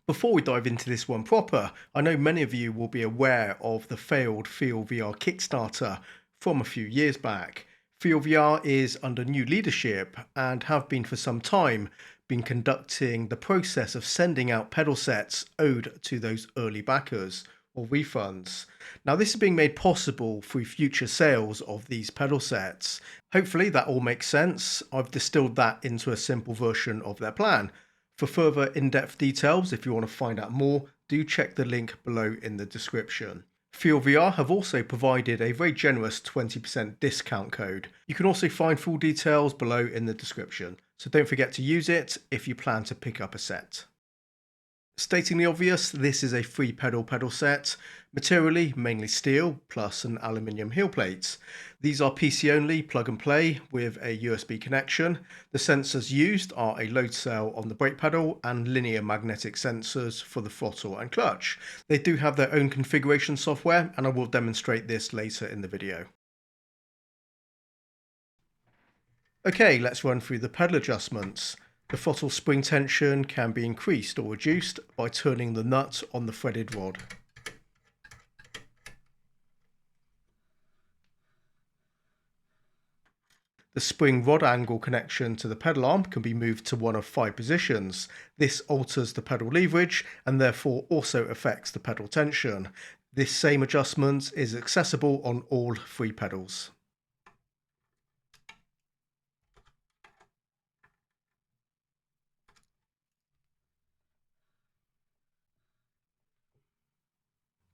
Before we dive into this one proper, I know many of you will be aware of the failed Feel VR Kickstarter from a few years back. Feel VR is under new leadership and have been for some time been conducting the process of sending out pedal sets owed to those early backers or refunds. Now this is being made possible through future sales of these pedal sets. Hopefully that all makes sense. I've distilled that into a simple version of their plan. For further in-depth details, if you want to find out more, do check the link below in the description. Feel VR have also provided a very generous 20% discount code. You can also find full details below in the description, so don't forget to use it if you plan to pick up a set. Stating the obvious, this is a free pedal set, materially mainly steel plus an aluminium heel plate. These are PC only, plug and play with a USB connection. The sensors used are a load cell on the brake pedal and linear magnetic sensors for the throttle and clutch. They do have their own configuration software and I will demonstrate this later in the video. Okay, let's run through the pedal adjustments. The throttle spring tension can be increased or reduced by turning the nut on the threaded rod. The spring rod angle connection to the pedal arm can be moved to one of 5 positions. This alters the pedal leverage and therefore also affects the pedal tension. This same adjustment is accessible on all 3 pedals.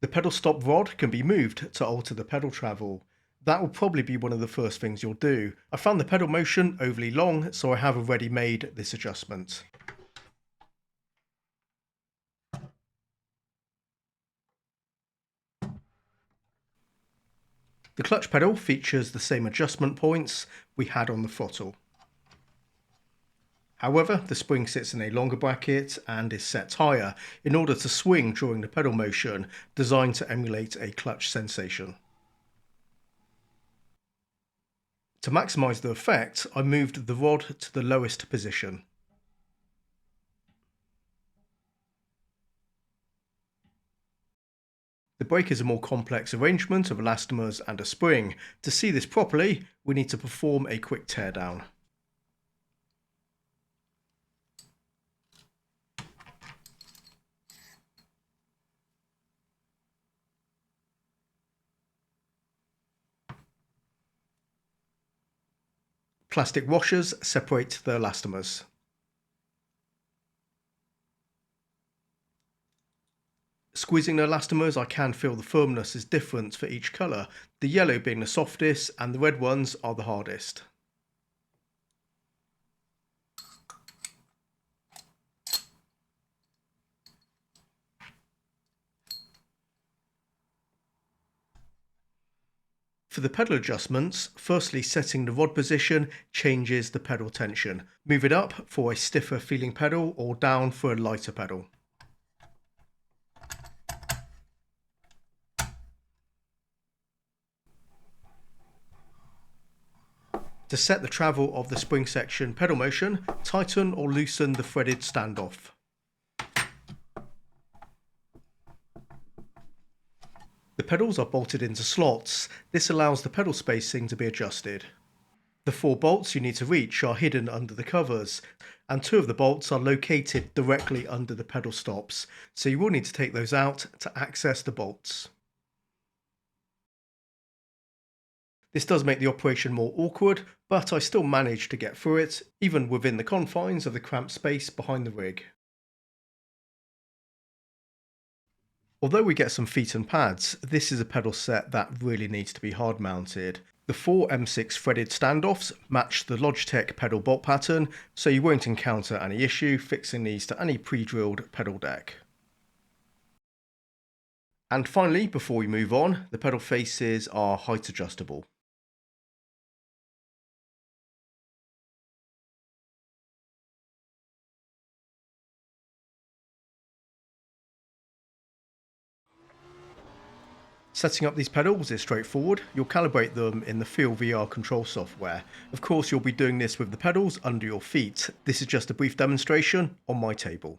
The pedal stop rod can be moved to alter the pedal travel. That will probably be one of the first things you'll do. I found the pedal motion overly long, so I have already made this adjustment. The clutch pedal features the same adjustment points we had on the throttle. However, the spring sits in a longer bracket and is set higher in order to swing during the pedal motion, designed to emulate a clutch sensation. To maximise the effect, I moved the rod to the lowest position. The brake is a more complex arrangement of elastomers and a spring. To see this properly, we need to perform a quick teardown. Plastic washers separate the elastomers. Squeezing the elastomers, I can feel the firmness is different for each colour, the yellow being the softest and the red ones are the hardest. For the pedal adjustments, firstly setting the rod position changes the pedal tension. Move it up for a stiffer feeling pedal or down for a lighter pedal. To set the travel of the spring section pedal motion, tighten or loosen the threaded standoff. The pedals are bolted into slots. This allows the pedal spacing to be adjusted. The 4 bolts you need to reach are hidden under the covers, and 2 of the bolts are located directly under the pedal stops, so you will need to take those out to access the bolts. This does make the operation more awkward, but I still managed to get through it, even within the confines of the cramped space behind the rig. Although we get some feet and pads, this is a pedal set that really needs to be hard mounted. The 4 M6 threaded standoffs match the Logitech pedal bolt pattern, so you won't encounter any issue fixing these to any pre-drilled pedal deck. And finally, before we move on, the pedal faces are height adjustable. Setting up these pedals is straightforward. You'll calibrate them in the Feel VR control software. Of course, you'll be doing this with the pedals under your feet. This is just a brief demonstration on my table.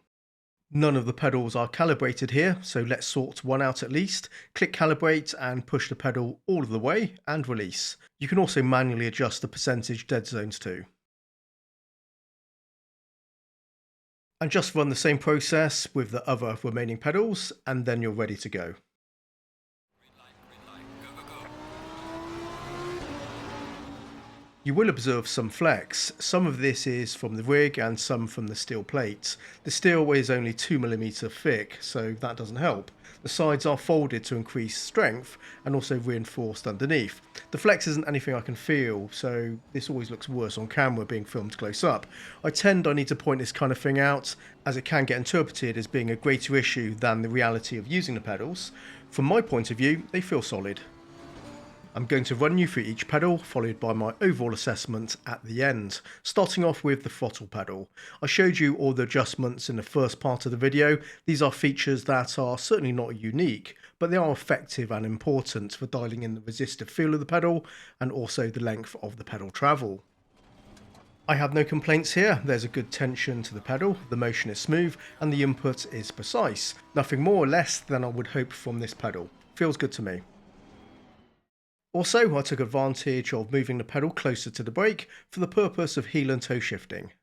None of the pedals are calibrated here, so let's sort one out at least. Click calibrate and push the pedal all of the way and release. You can also manually adjust the percentage dead zones too. And just run the same process with the other remaining pedals and then you're ready to go. You will observe some flex. Some of this is from the rig and some from the steel plates. The steel is only 2mm thick, so that doesn't help. The sides are folded to increase strength and also reinforced underneath. The flex isn't anything I can feel, so this always looks worse on camera being filmed close up. I need to point this kind of thing out as it can get interpreted as being a greater issue than the reality of using the pedals. From my point of view, they feel solid. I'm going to run you through each pedal, followed by my overall assessment at the end. Starting off with the throttle pedal. I showed you all the adjustments in the first part of the video. These are features that are certainly not unique, but they are effective and important for dialing in the resistive feel of the pedal and also the length of the pedal travel. I have no complaints here. There's a good tension to the pedal, the motion is smooth, and the input is precise. Nothing more or less than I would hope from this pedal. Feels good to me. Also, I took advantage of moving the pedal closer to the brake for the purpose of heel and toe shifting.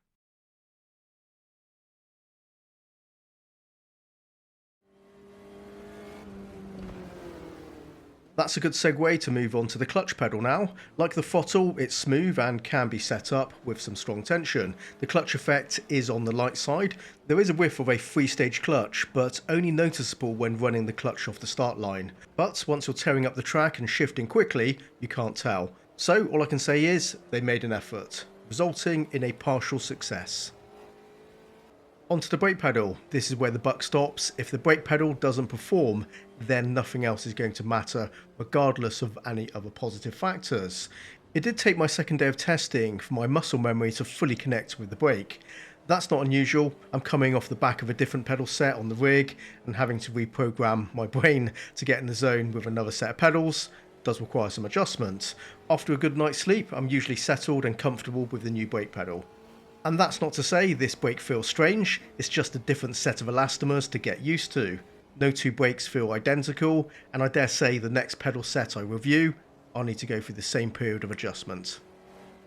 That's a good segue to move on to the clutch pedal now. Like the throttle, it's smooth and can be set up with some strong tension. The clutch effect is on the light side. There is a whiff of a 3-stage clutch, but only noticeable when running the clutch off the start line. But once you're tearing up the track and shifting quickly, you can't tell. So all I can say is, they made an effort, resulting in a partial success. Onto the brake pedal. This is where the buck stops. If the brake pedal doesn't perform, then nothing else is going to matter, regardless of any other positive factors. It did take my second day of testing for my muscle memory to fully connect with the brake. That's not unusual. I'm coming off the back of a different pedal set on the rig and having to reprogram my brain to get in the zone with another set of pedals. Does require some adjustment. After a good night's sleep, I'm usually settled and comfortable with the new brake pedal. And that's not to say this brake feels strange, it's just a different set of elastomers to get used to. No two brakes feel identical, and I dare say the next pedal set I review, I'll need to go through the same period of adjustment.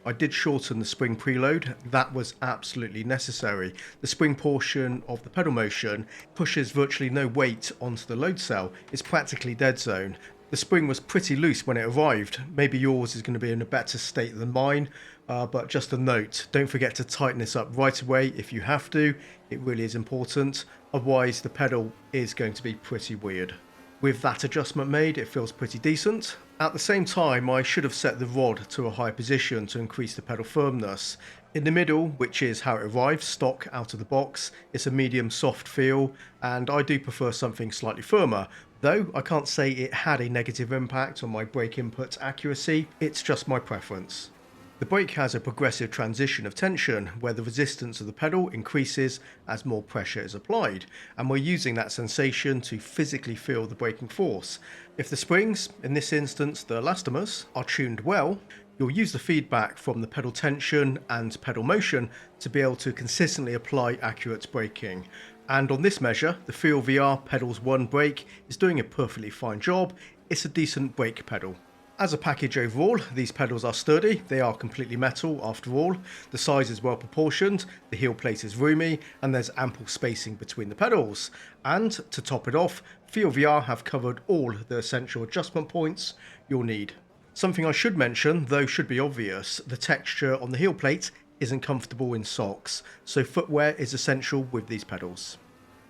I did shorten the spring preload, that was absolutely necessary. The spring portion of the pedal motion pushes virtually no weight onto the load cell, it's practically dead zone. The spring was pretty loose when it arrived. Maybe yours is going to be in a better state than mine, but just a note, don't forget to tighten this up right away if you have to. It really is important, otherwise the pedal is going to be pretty weird. With that adjustment made, it feels pretty decent. At the same time, I should have set the rod to a high position to increase the pedal firmness. In the middle, which is how it arrives, stock out of the box, it's a medium soft feel, and I do prefer something slightly firmer. Though I can't say it had a negative impact on my brake input accuracy, it's just my preference. The brake has a progressive transition of tension where the resistance of the pedal increases as more pressure is applied, and we're using that sensation to physically feel the braking force. If the springs, in this instance the elastomers, are tuned well, you'll use the feedback from the pedal tension and pedal motion to be able to consistently apply accurate braking. And on this measure, the Feel VR Pedals 1 brake is doing a perfectly fine job. It's a decent brake pedal. As a package overall, these pedals are sturdy, they are completely metal after all, the size is well proportioned, the heel plate is roomy, and there's ample spacing between the pedals. And to top it off, Feel VR have covered all the essential adjustment points you'll need. Something I should mention, though should be obvious, the texture on the heel plate isn't comfortable in socks, so footwear is essential with these pedals.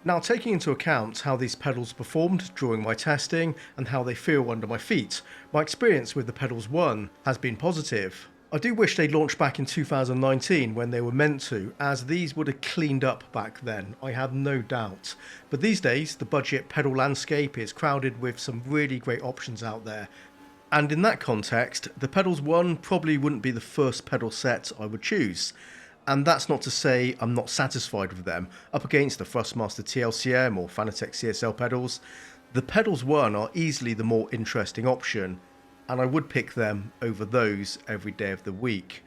Now, taking into account how these pedals performed during my testing and how they feel under my feet, my experience with the Pedals 1 has been positive. I do wish they'd launched back in 2019 when they were meant to, as these would have cleaned up back then, I have no doubt. But these days, the budget pedal landscape is crowded with some really great options out there. And in that context, the Pedals 1 probably wouldn't be the first pedal set I would choose. And that's not to say I'm not satisfied with them. Up against the Thrustmaster TLCM or Fanatec CSL pedals, the Pedals 1 are easily the more interesting option, and I would pick them over those every day of the week.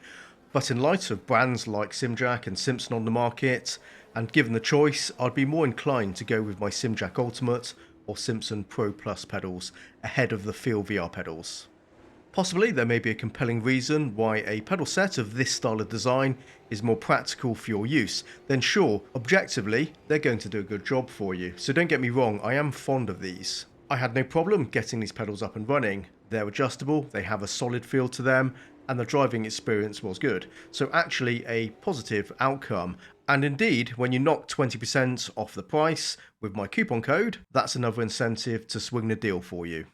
But in light of brands like Simjack and Simpson on the market, and given the choice, I'd be more inclined to go with my SimJack Ultimate or Simpson Pro Plus pedals ahead of the Feel VR pedals. Possibly there may be a compelling reason why a pedal set of this style of design is more practical for your use, then sure, objectively, they're going to do a good job for you. So don't get me wrong, I am fond of these. I had no problem getting these pedals up and running. They're adjustable, they have a solid feel to them, and the driving experience was good. So actually a positive outcome. And indeed, when you knock 20% off the price with my coupon code, that's another incentive to swing the deal for you.